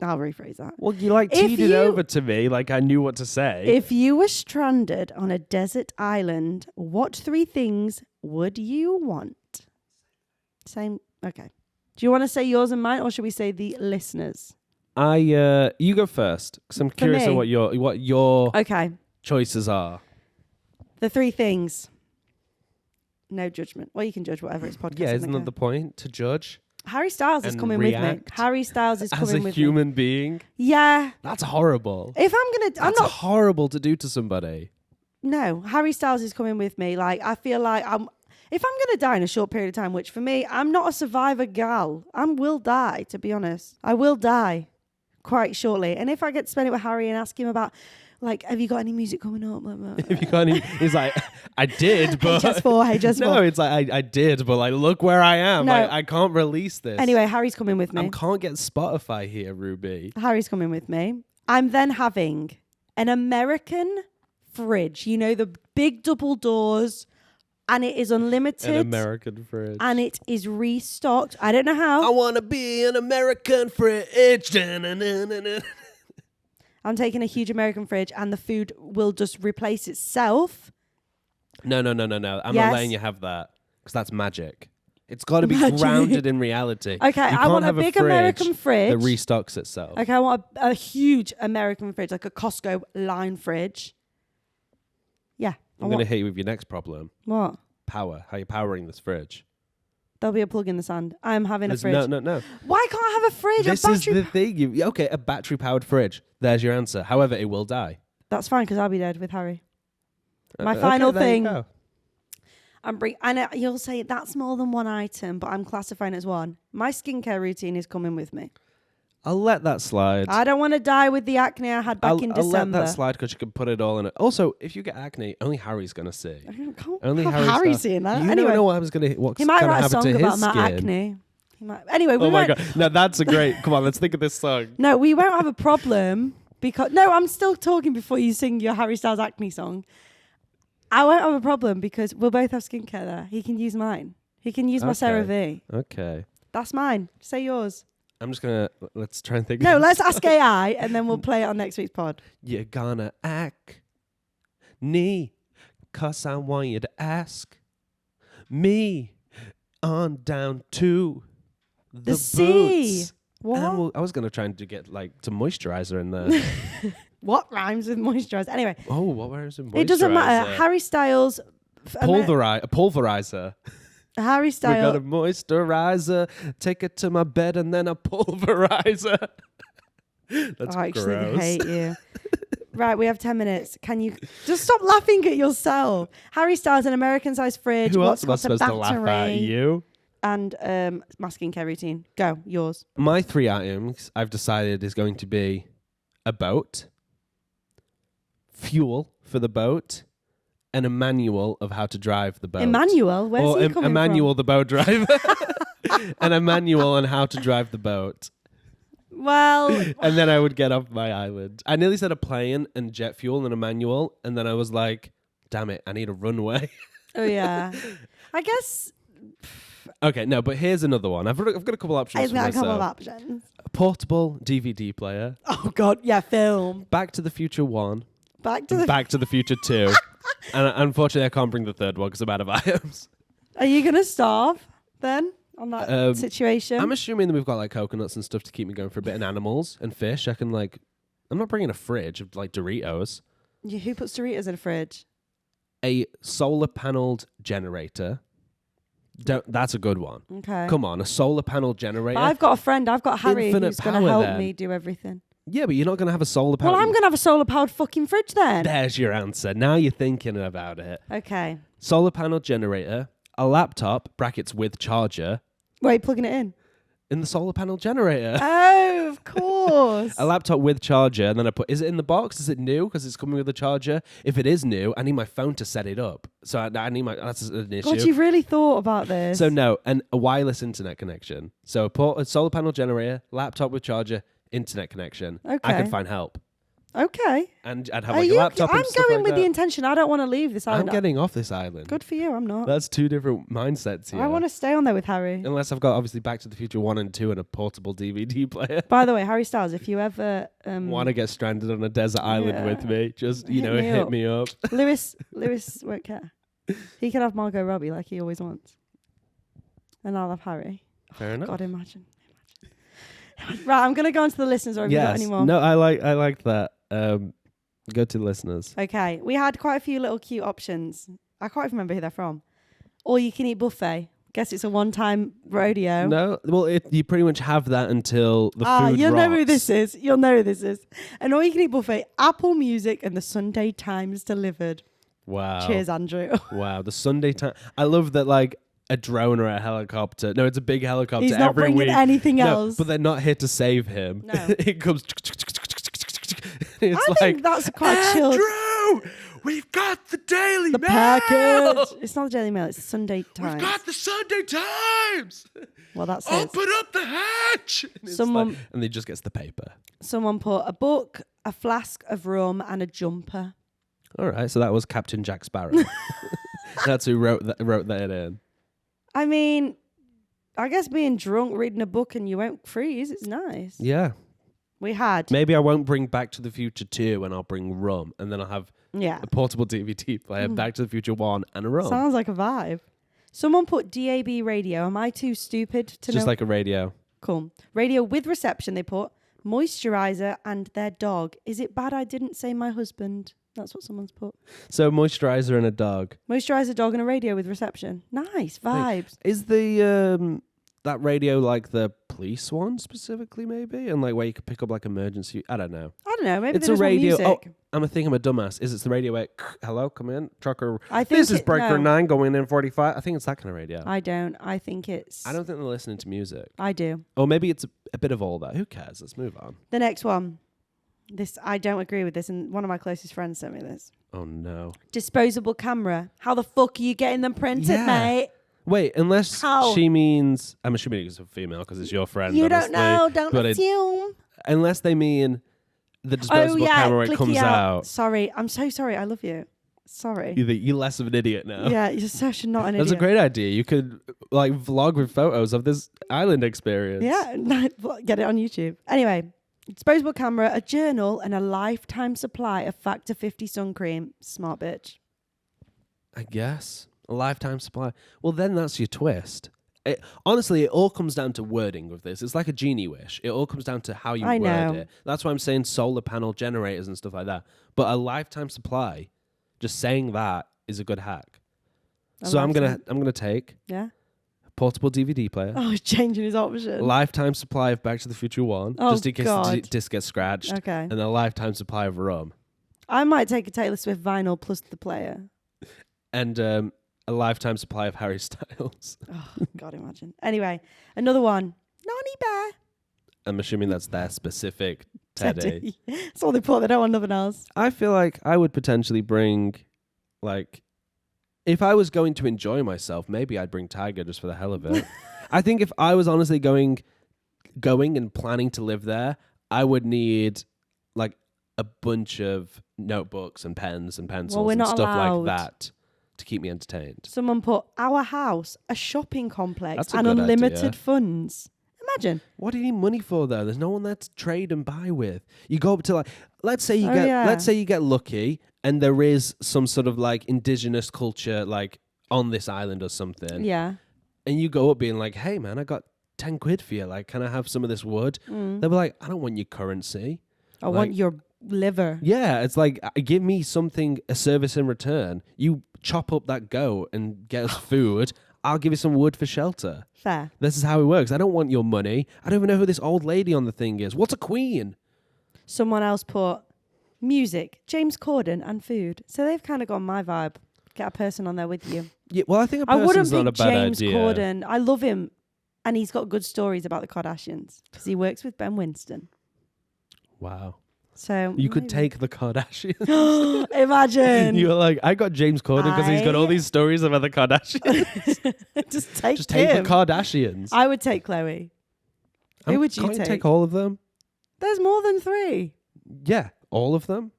A: I'll rephrase that.
B: Well, you like teed it over to me like I knew what to say.
A: If you were stranded on a desert island, what 3 things would you want? Same. Okay. Do you want to say yours and mine or should we say the listeners?
B: You go first because I'm curious of what your choices are.
A: The 3 things. No judgment. Well, you can judge whatever it's podcast.
B: Yeah, isn't that the point? To judge?
A: Harry Styles is coming with me. Harry Styles is coming with me.
B: As a human being?
A: Yeah.
B: That's horrible.
A: If I'm going to...
B: That's horrible to do to somebody.
A: No, Harry Styles is coming with me. Like, I feel like if I'm going to die in a short period of time, which for me, I'm not a survivor gal. I will die, to be honest. I will die. quite shortly. And if I get to spend it with Harry and ask him about, like, have you got any music coming up?
B: If you got any, he's like, I did, but
A: HS4.
B: no, it's like I did, but like, look where I am.
A: No.
B: I can't release this.
A: Anyway, Harry's coming with me.
B: I can't get Spotify here, Ruby.
A: Harry's coming with me. I'm then having an American fridge. You know, the big double doors, and it is unlimited.
B: An American fridge.
A: And it is restocked. I don't know how.
B: I want to be an American fridge. Da-na-na-na-na.
A: I'm taking a huge American fridge, and the food will just replace itself.
B: No. I'm not letting you have that, because that's magic. It's got to be
A: Magic.
B: grounded in reality.
A: Okay, I want a big American fridge
B: that restocks itself.
A: Okay, I want a huge American fridge, like a Costco line fridge. Yeah.
B: I'm going to hit you with your next problem.
A: What?
B: Power. How are you powering this fridge?
A: There'll be a plug in the sand. I'm having a fridge.
B: No.
A: Why can't I have a fridge?
B: This is the thing. Okay, a battery-powered fridge. There's your answer. However, it will die.
A: That's fine, because I'll be dead with Harry. My final thing. I know you'll say that's more than one item, but I'm classifying it as one. My skincare routine is coming with me.
B: I'll let that slide.
A: I don't want to die with the acne I had back in December.
B: I'll let that slide because you can put it all in it. Also, if you get acne, only Harry's going to see.
A: I can't
B: Only
A: have Harry seeing that.
B: You
A: anyway,
B: don't know what what's
A: he might
B: going to
A: write a
B: happen
A: song
B: to
A: about
B: his
A: my
B: skin.
A: acne. He might. Anyway, we
B: Oh my
A: won't.
B: God. No, that's a great. Come on, let's think of this song.
A: No, we won't have a problem because I'm still talking before you sing your Harry Styles acne song. I won't have a problem because we'll both have skincare there. He can use mine. He can use my CeraVe.
B: Okay.
A: That's mine. Say yours.
B: I'm just going to, let's try and think.
A: No, let's ask AI and then we'll play it on next week's pod.
B: You're gonna act me, cause I want you to ask me on down to the
A: sea.
B: boots.
A: What?
B: And I was going to try and get like some moisturizer in there.
A: What rhymes with moisturizer? Anyway.
B: Oh, what rhymes with moisturizer?
A: It doesn't matter. Harry Styles.
B: A pulverizer.
A: Harry
B: We
A: Styles.
B: got a moisturizer, take it to my bed, and then a pulverizer. That's
A: I actually
B: gross.
A: hate you. Right, we have 10 minutes. Can you just stop laughing at yourself? Harry Styles, an American-sized fridge.
B: Who else am I
A: what's got a
B: supposed to laugh at?
A: battery,
B: You?
A: And my skincare routine. Go, yours.
B: My 3 items I've decided is going to be a boat, fuel for the boat, and a manual of how to drive the boat.
A: Emmanuel? Where's he coming
B: Emmanuel, the boat driver. And a manual on how to drive the boat.
A: from? Well,
B: And then I would get off my island. I nearly said a plane and jet fuel and a manual. And then I was like, damn it, I need a runway.
A: oh yeah. I guess
B: Okay, no, but here's another one. I've got a couple options
A: I've
B: for
A: got a
B: myself.
A: couple of options.
B: A portable DVD player.
A: Oh God, yeah, film.
B: Back to the Future 1.
A: Back to the.
B: Back to the Future 2. And unfortunately, I can't bring the third one because I'm out of items.
A: Are you gonna starve then on that situation?
B: I'm assuming that we've got like coconuts and stuff to keep me going for a bit, and animals and fish. I can like. I'm not bringing a fridge of like Doritos.
A: Who puts Doritos in a fridge?
B: A solar panelled generator. That's a good one.
A: Okay.
B: Come on, a solar panel generator.
A: But I've got a friend. I've got Harry
B: Infinite
A: who's going to
B: power
A: help
B: then.
A: me do everything.
B: Yeah, but you're not going to have a solar panel.
A: Well, I'm going to have a solar-powered fucking fridge then.
B: There's your answer. Now you're thinking about it.
A: Okay.
B: Solar panel generator, a laptop, brackets with charger,
A: Wait, plugging it in?
B: in the solar panel generator.
A: Oh, of course.
B: A laptop with charger, and then I put, is it in the box? Is it new? Because it's coming with a charger. If it is new, I need my phone to set it up. So I need that's an issue.
A: God, you've really thought about this.
B: So no, and a wireless internet connection. So a solar panel generator, laptop with charger, internet connection. I
A: Okay.
B: can find help.
A: Okay.
B: And I'd have
A: Are
B: like a
A: you,
B: laptop
A: I'm
B: and stuff
A: going
B: like
A: with
B: that.
A: the intention. I don't want to leave this
B: I'm
A: island.
B: getting off this island.
A: Good for you. I'm not.
B: That's two different mindsets here.
A: I want to stay on there with Harry.
B: Unless I've got obviously Back to the Future 1 and 2 and a portable DVD player.
A: By the way, Harry Styles, if you ever
B: Want to get stranded on a desert island
A: Yeah.
B: with me? Just,
A: Hit me
B: hit
A: up.
B: me up.
A: Lewis won't care. He can have Margot Robbie like he always wants. And I'll have Harry.
B: Fair enough.
A: God, imagine. Right, I'm going to go on to the listeners, or have you got any more?
B: No, I like that. Go to the listeners.
A: Okay, we had quite a few little cute options. I can't even remember who they're from. All you can eat buffet. Guess it's a one-time rodeo.
B: No, well, you pretty much have that until the food
A: You'll know who
B: rots.
A: this is. You'll know who this is. An all you can eat buffet, Apple Music, and the Sunday Times delivered.
B: Wow.
A: Cheers, Andrew.
B: Wow, the Sunday time. I love that, like, a drone or a helicopter. No, it's a big helicopter.
A: He's not
B: every
A: bringing
B: week.
A: anything
B: No,
A: else.
B: but they're not here to save him.
A: No.
B: It comes. It's
A: I think that's quite chilled.
B: Andrew, we've got the Daily
A: The
B: Mail.
A: package. It's not the Daily Mail. It's the Sunday Times.
B: We've got the Sunday Times.
A: Well, that says.
B: Open up the hatch. And it's
A: Someone-
B: and he just gets the paper.
A: Someone put a book, a flask of rum, and a jumper.
B: All right, so that was Captain Jack Sparrow. That's who wrote that in.
A: I mean, I guess being drunk, reading a book, and you won't freeze. It's nice.
B: Yeah.
A: We had.
B: Maybe I won't bring Back to the Future 2 and I'll bring rum. And then I'll have
A: Yeah.
B: a portable DVD player, Back to the Future 1 and a rum.
A: Sounds like a vibe. Someone put DAB radio. Am I too stupid to know?
B: Just like a radio.
A: Cool. Radio with reception, they put. Moisturizer and their dog. Is it bad I didn't say my husband? That's what someone's put.
B: So moisturizer and a dog.
A: Moisturizer, dog, and a radio with reception. Nice vibes.
B: Is the that radio like the police one specifically maybe? And like where you could pick up like emergency, I don't know.
A: I don't know. Maybe
B: It's
A: they
B: a
A: just want
B: radio. Oh,
A: music.
B: I'm a dumbass. Is it the radio where hello, come in, trucker.
A: I think
B: This is breaker
A: no.
B: 9 going in 45. I think it's that kind of radio.
A: I don't. I think it's.
B: I don't think they're listening to music.
A: I do.
B: Or maybe it's a bit of all that. Who cares? Let's move on.
A: The next one. This I don't agree with this, and one of my closest friends sent me this.
B: Oh no.
A: Disposable camera. How the fuck are you getting them printed,
B: Yeah.
A: mate?
B: Wait, unless
A: How?
B: she means, I'm assuming it's a female because it's your friend.
A: You
B: honestly,
A: don't know. Don't
B: but
A: assume.
B: unless they mean the disposable camera when it comes
A: clicky
B: out.
A: Sorry, I'm so sorry. I love you. Sorry.
B: You're less of an idiot now.
A: Yeah, you're such not an
B: That's
A: idiot.
B: a great idea. You could like vlog with photos of this island experience.
A: Yeah, get it on YouTube. Anyway, disposable camera, a journal, and a lifetime supply of Factor 50 sun cream. Smart bitch.
B: I guess. A lifetime supply. Well, then that's your twist. Honestly, it all comes down to wording with this. It's like a genie wish. It all comes down to how you
A: I
B: word
A: know.
B: it. That's why I'm saying solar panel generators and stuff like that. But a lifetime supply, just saying that is a good hack. So I'm gonna take
A: Yeah.
B: a portable DVD player,
A: Oh, he's changing his option.
B: lifetime supply of Back to the Future 1,
A: Oh,
B: just in case the
A: God.
B: disc gets scratched,
A: Okay.
B: and a lifetime supply of rum,
A: I might take a Taylor Swift vinyl plus the player.
B: and a lifetime supply of Harry Styles.
A: Oh, God, imagine. Anyway, another one. Nonny Bear.
B: I'm assuming that's their specific Teddy.
A: That's all they put. They don't want nothing else.
B: I feel like I would potentially bring, like, if I was going to enjoy myself, maybe I'd bring Tiger just for the hell of it. I think if I was honestly going and planning to live there, I would need like a bunch of notebooks and pens and pencils
A: we're
B: and
A: not
B: stuff
A: allowed.
B: like that to keep me entertained.
A: Someone put our house, a shopping complex,
B: That's a
A: and
B: good
A: unlimited
B: idea.
A: funds. Imagine.
B: What do you need money for though? There's no one there to trade and buy with. You go up to like, let's say you get lucky and there is some sort of like indigenous culture like on this island or something.
A: Yeah.
B: And you go up being like, hey man, I got 10 quid for you. Like, can I have some of this wood? They'll be like, I don't want your currency.
A: I want your liver.
B: Yeah, it's like, give me something, a service in return. You chop up that goat and get us food. I'll give you some wood for shelter.
A: Fair.
B: This is how it works. I don't want your money. I don't even know who this old lady on the thing is. What's a queen?
A: Someone else put music, James Corden, and food. So they've kind of gone my vibe. Get a person on there with you.
B: Yeah, well, I think a
A: I wouldn't
B: person's not a
A: pick
B: bad
A: James
B: idea.
A: Corden. I love him. And he's got good stories about the Kardashians because he works with Ben Winston.
B: Wow.
A: So
B: You could
A: maybe.
B: take the Kardashians.
A: Imagine.
B: You're like, I got James Corden because he's got all
A: I-
B: these stories about the Kardashians.
A: Just take
B: Just take
A: him.
B: the Kardashians.
A: I would take Chloe. Who would you
B: Can't
A: take?
B: all of them?
A: There's more than 3.
B: Yeah, all of them.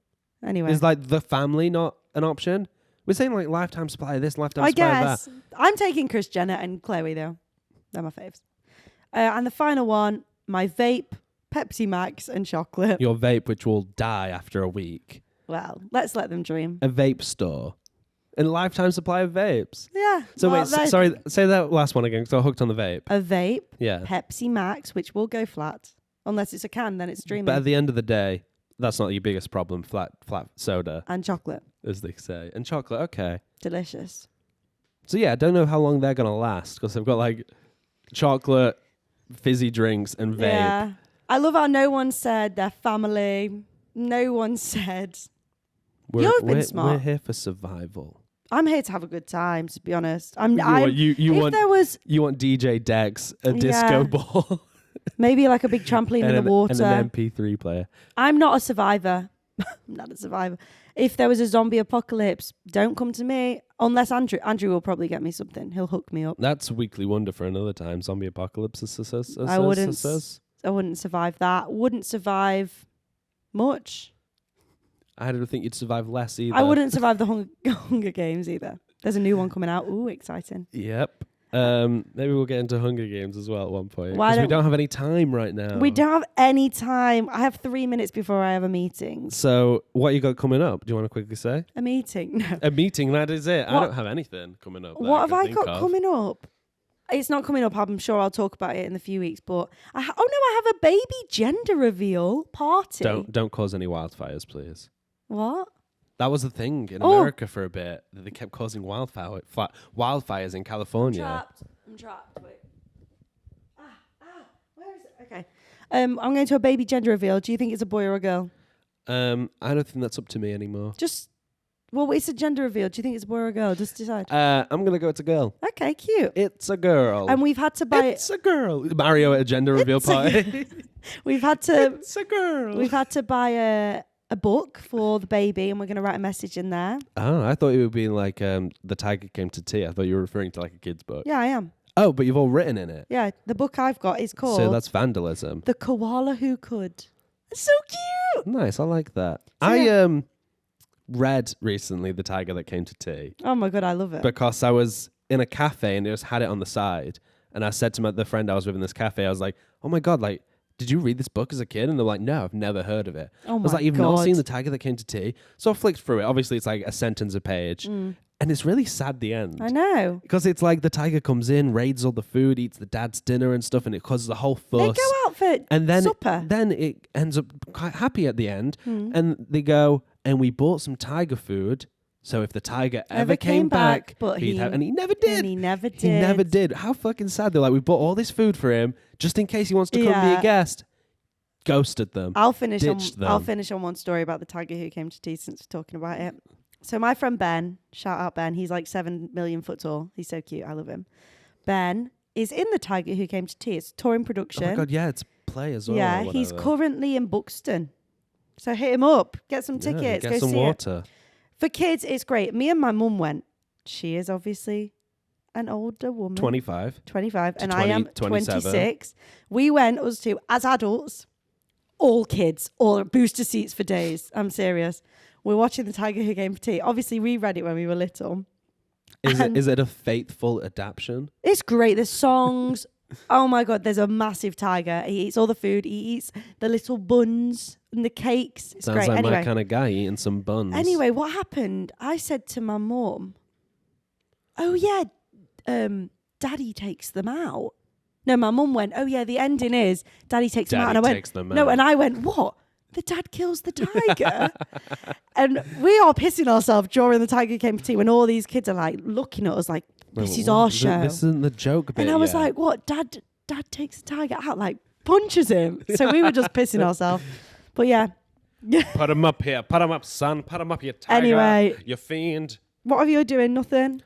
A: Anyway.
B: Is like the family not an option? We're saying like lifetime supply of this, lifetime
A: I
B: supply of
A: guess.
B: that.
A: I'm taking Kris Jenner and Chloe, though. They're my faves. And the final one, my vape, Pepsi Max, and chocolate.
B: Your vape, which will die after a week.
A: Well, let's let them dream.
B: A vape store. And a lifetime supply of vapes.
A: Yeah.
B: So
A: well,
B: wait,
A: there's
B: sorry, say that last one again because I hooked on the vape.
A: A vape,
B: Yeah.
A: Pepsi Max, which will go flat. Unless it's a can, then it's dreaming.
B: But at the end of the day, that's not your biggest problem. Flat soda,
A: And chocolate.
B: as they say. And chocolate, okay.
A: Delicious.
B: So yeah, I don't know how long they're going to last because they've got like chocolate, fizzy drinks, and vape.
A: Yeah. I love how no one said their family. No one said. You've been smart.
B: We're here for survival.
A: I'm here to have a good time, to be honest.
B: You
A: There was
B: DJ Dex, a disco ball,
A: maybe like a big trampoline in the water,
B: and an MP3 player.
A: I'm not a survivor. I'm not a survivor. If there was a zombie apocalypse, don't come to me. Unless Andrew will probably get me something. He'll hook me up.
B: That's Weekly Wonder for another time. Zombie apocalypse.
A: I wouldn't survive that. Wouldn't survive much.
B: I don't think you'd survive less either.
A: I wouldn't survive the Hunger Games either. There's a new one coming out. Ooh, exciting.
B: Yep. Maybe we'll get into Hunger Games as well at one point. Because we don't have any time right now.
A: We don't have any time. I have 3 minutes before I have a meeting.
B: So what you got coming up? Do you want to quickly say?
A: A meeting? No.
B: A meeting, that is it.
A: What?
B: I don't have anything coming up.
A: What have I got coming up? It's not coming up. I'm sure I'll talk about it in a few weeks. But I have a baby gender reveal party.
B: Don't cause any wildfires, please.
A: What?
B: That was the thing in America for a bit. That they kept causing wildfires in California.
A: I'm trapped. Wait. Where is it? Okay. I'm going to a baby gender reveal. Do you think it's a boy or a girl?
B: I don't think that's up to me anymore.
A: It's a gender reveal. Do you think it's a boy or a girl? Just decide.
B: I'm gonna go. It's a girl.
A: Okay, cute.
B: It's a girl.
A: And we've had to buy.
B: It's a girl. Mario at a gender reveal party.
A: We've had to.
B: It's a girl.
A: We've had to buy a book for the baby, and we're going to write a message in there.
B: Oh, I thought you were being like The Tiger Came to Tea. I thought you were referring to like a kid's book.
A: Yeah, I am.
B: Oh, but you've all written in it.
A: Yeah, the book I've got is called...
B: So that's vandalism.
A: The Koala Who Could. It's so cute!
B: Nice, I like that.
A: So,
B: I read recently The Tiger That Came to Tea.
A: Oh my God, I love it.
B: Because I was in a cafe and it just had it on the side. And I said to the friend I was with in this cafe, I was like, oh my God, like, did you read this book as a kid? And they're like, no, I've never heard of it.
A: Oh
B: I was like, you've not seen The Tiger That Came to Tea? So I flicked through it. Obviously, it's like a sentence a page. And it's really sad, the end.
A: I know.
B: Because it's like the tiger comes in, raids all the food, eats the dad's dinner and stuff, and it causes a whole fuss.
A: They go out for
B: and then
A: supper.
B: Then it ends up quite happy at the end. And they go, and we bought some tiger food. So if the tiger ever came back,
A: but
B: he'd have, and he never did.
A: And he never did.
B: He never did. How fucking sad. They're like, we bought all this food for him just in case he wants to come be a guest. Ghosted them.
A: I'll finish on one story about the tiger who came to tea since we're talking about it. So my friend Ben, shout out Ben, he's like 7 million foot tall. He's so cute. I love him. Ben is in the Tiger Who Came to Tea. It's touring production.
B: Oh my God, yeah, it's play as well.
A: Yeah, he's currently in Buxton. So hit him up. Get some tickets.
B: Get
A: go
B: some
A: see
B: water.
A: It. For kids, it's great. Me and my mum went. She is obviously an older woman.
B: 25.
A: And I am
B: 27.
A: 26. We went, us two, as adults, all kids, all booster seats for days. I'm serious. We're watching The Tiger Who Came for Tea. Obviously, we read it when we were little.
B: Is it a faithful adaptation?
A: It's great. There's songs. Oh my God, there's a massive tiger. He eats all the food. He eats the little buns and the cakes. It's
B: Sounds
A: great.
B: like
A: Anyway,
B: my kind of guy eating some buns.
A: Anyway, what happened? I said to my mum, oh yeah, Daddy takes them out. No, my mum went, oh yeah, the ending is Daddy takes them out. And I went, no, and I went, what? The dad kills the tiger. And we are pissing ourselves during The Tiger Came for Tea when all these kids are like looking at us like, this is our show.
B: This isn't the joke bit.
A: And I was like, what? Dad takes the tiger out, like punches him. So we were just pissing ourselves. But yeah.
B: Put him up here. Put him up, son. Put him up, you tiger.
A: Anyway.
B: You fiend.
A: What are you doing? Nothing?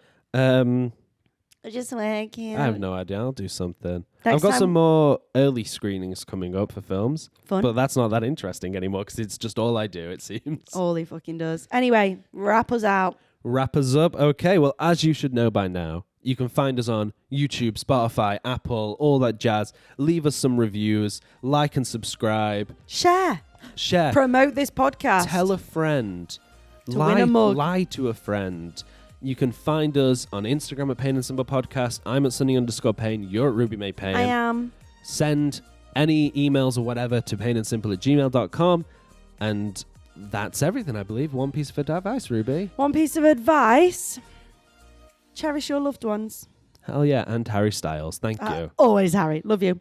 B: Just
A: working.
B: I have no idea. I'll do something.
A: Next
B: I've got
A: time-
B: some more early screenings coming up for films.
A: Fun.
B: But that's not that interesting anymore because it's just all I do, it seems.
A: All he fucking does. Anyway, wrap us out.
B: Wrap us up. Okay, well, as you should know by now, you can find us on YouTube, Spotify, Apple, all that jazz. Leave us some reviews. Like and subscribe.
A: Share.
B: Promote
A: this podcast.
B: Tell a friend.
A: To win a mug.
B: Lie to a friend. You can find us on Instagram at Payne and Simple Podcast. I'm at Sonny_Payne. You're at Ruby May Payne.
A: I am.
B: Send any emails or whatever to payneandsimple@gmail.com. And that's everything, I believe. One piece of advice, Ruby.
A: One piece of advice. Cherish your loved ones.
B: Hell yeah. And Harry Styles. Thank you.
A: Always Harry. Love you.